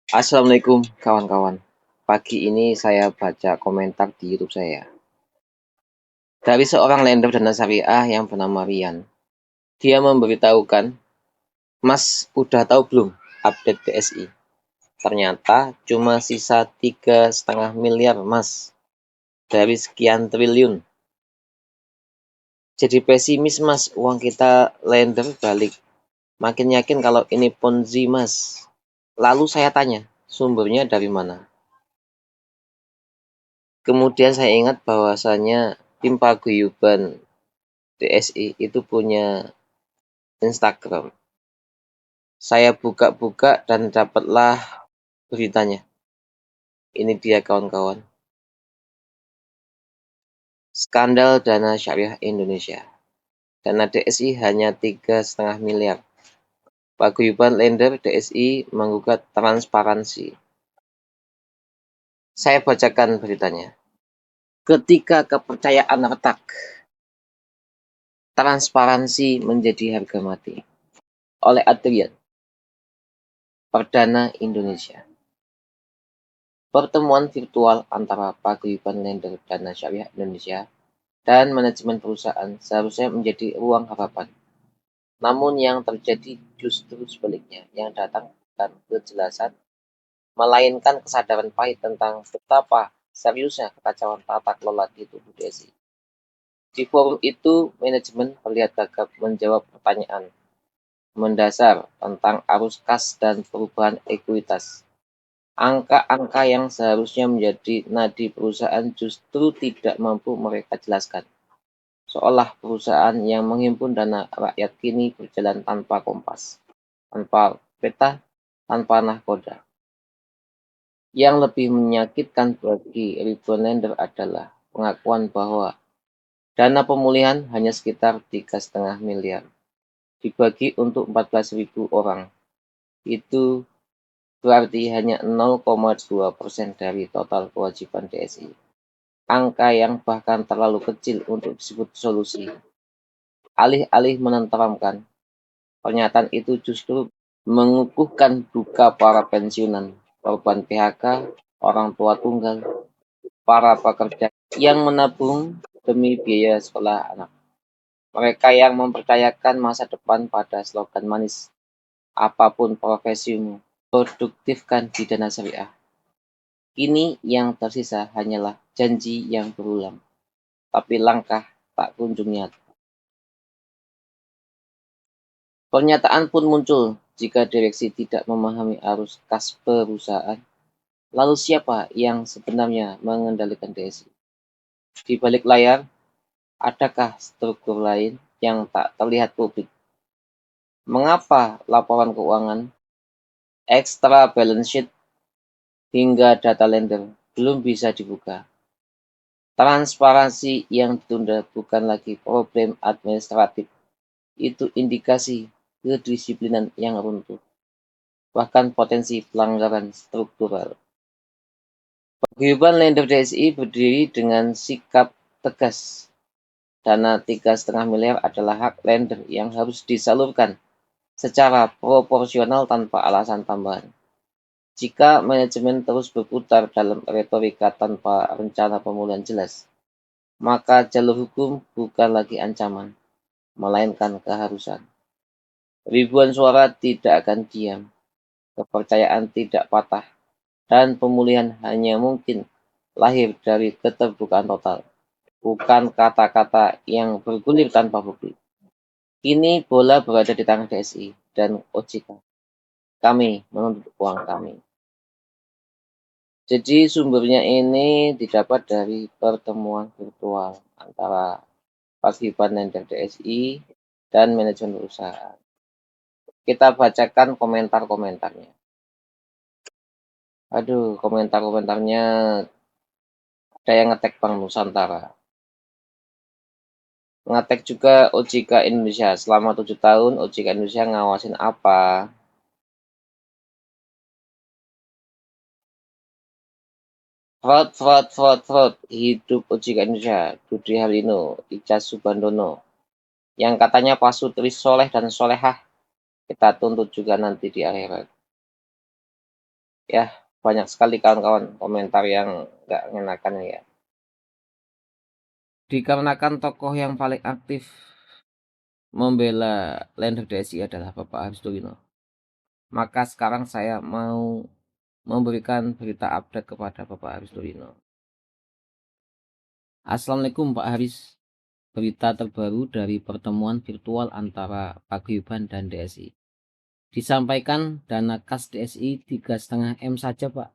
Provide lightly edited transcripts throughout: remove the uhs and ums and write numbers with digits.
Assalamualaikum kawan-kawan. Pagi ini saya baca komentar di YouTube saya dari seorang lender dana syariah yang bernama Rian. Dia memberitahukan, Mas udah tahu belum update BSI? Ternyata cuma sisa 3,5 miliar Mas dari sekian triliun. Jadi pesimis Mas, uang kita lender balik. Makin yakin kalau ini Ponzi Mas. Lalu saya tanya, sumbernya dari mana? Kemudian saya ingat bahwasanya tim paguyuban DSI itu punya Instagram. Saya buka-buka dan dapatlah beritanya. Ini dia kawan-kawan. Skandal dana syariah Indonesia. Dana DSI hanya 3,5 miliar. Paguyuban lender DSI menggugat transparansi. Saya bacakan beritanya. Ketika kepercayaan retak, transparansi menjadi harga mati. Oleh Adrian, Perdana Indonesia. Pertemuan virtual antara Paguyuban Lender Dana Syariah Indonesia dan manajemen perusahaan seharusnya menjadi ruang harapan. Namun yang terjadi justru sebaliknya, yang datang bukan kejelasan, melainkan kesadaran pahit tentang betapa seriusnya kekacauan tata kelola di tubuh DSI. Di forum itu, manajemen terlihat gagap menjawab pertanyaan mendasar tentang arus kas dan perubahan ekuitas. Angka-angka yang seharusnya menjadi nadi perusahaan justru tidak mampu mereka jelaskan. Seolah perusahaan yang menghimpun dana rakyat kini berjalan tanpa kompas, tanpa peta, tanpa nahkoda. Yang lebih menyakitkan bagi ribuan lender adalah pengakuan bahwa dana pemulihan hanya sekitar 3,5 miliar dibagi untuk 14.000 orang. Itu berarti hanya 0,2% dari total kewajiban DSI. Angka yang bahkan terlalu kecil untuk disebut solusi. Alih-alih menenteramkan, pernyataan itu justru mengukuhkan duka para pensiunan, korban PHK, orang tua tunggal, para pekerja yang menabung demi biaya sekolah anak. Mereka yang mempercayakan masa depan pada slogan manis, apapun profesimu, produktifkan di dana syariah. Kini yang tersisa hanyalah janji yang berulang, tapi langkah tak kunjung nyata. Pernyataan pun muncul jika direksi tidak memahami arus kas perusahaan. Lalu siapa yang sebenarnya mengendalikan DSI? Di balik layar, adakah struktur lain yang tak terlihat publik? Mengapa laporan keuangan, extra balance sheet, hingga data lender belum bisa dibuka? Transparansi yang ditunda bukan lagi problem administratif, itu indikasi kedisiplinan yang runtuh, bahkan potensi pelanggaran struktural. Paguyuban lender DSI berdiri dengan sikap tegas. Dana 3,5 miliar adalah hak lender yang harus disalurkan secara proporsional tanpa alasan tambahan. Jika manajemen terus berputar dalam retorika tanpa rencana pemulihan jelas, maka jalur hukum bukan lagi ancaman, melainkan keharusan. Ribuan suara tidak akan diam, kepercayaan tidak patah, dan pemulihan hanya mungkin lahir dari keterbukaan total, bukan kata-kata yang bergulir tanpa bukti. Kini bola berada di tangan DSI dan OJK. Kami menuntut uang kami. Jadi sumbernya ini didapat dari pertemuan virtual antara Paguyuban Lender DSI dan manajemen perusahaan. Kita bacakan komentar-komentarnya. Aduh, komentar-komentarnya ada yang ngetek Bank Nusantara. Ngetek juga OJK Indonesia. Selama 7 tahun OJK Indonesia ngawasin apa? Fraud. Hidup OJK Indonesia. Budi Harlino, Ica Subandono. Yang katanya pasutri soleh dan solehah. Kita tuntut juga nanti di akhirat. Ya, banyak sekali kawan-kawan komentar yang nggak ngenakan ya. Dikarenakan tokoh yang paling aktif membela Lender DSI adalah Bapak Haris Dolino, maka sekarang saya mau memberikan berita update kepada Bapak Haris Dolino. Assalamualaikum Pak Haris. Berita terbaru dari pertemuan virtual antara Paguyuban dan DSI. Disampaikan dana kas DSI 3,5 M saja Pak.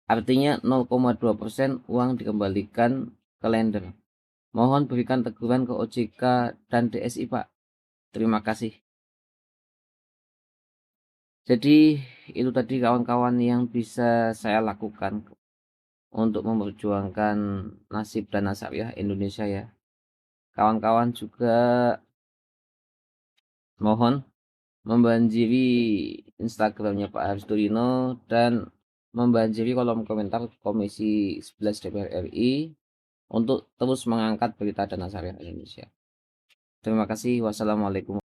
Artinya 0,2% uang dikembalikan ke lender. Mohon berikan teguran ke OJK dan DSI Pak. Terima kasih. Jadi itu tadi kawan-kawan yang bisa saya lakukan untuk memperjuangkan nasib dana syariah Indonesia ya. Kawan-kawan juga mohon membanjiri Instagramnya Pak Haris Dolino dan membanjiri kolom komentar Komisi 11 DPR RI untuk terus mengangkat berita dana syariah Indonesia. Terima kasih. Wassalamualaikum.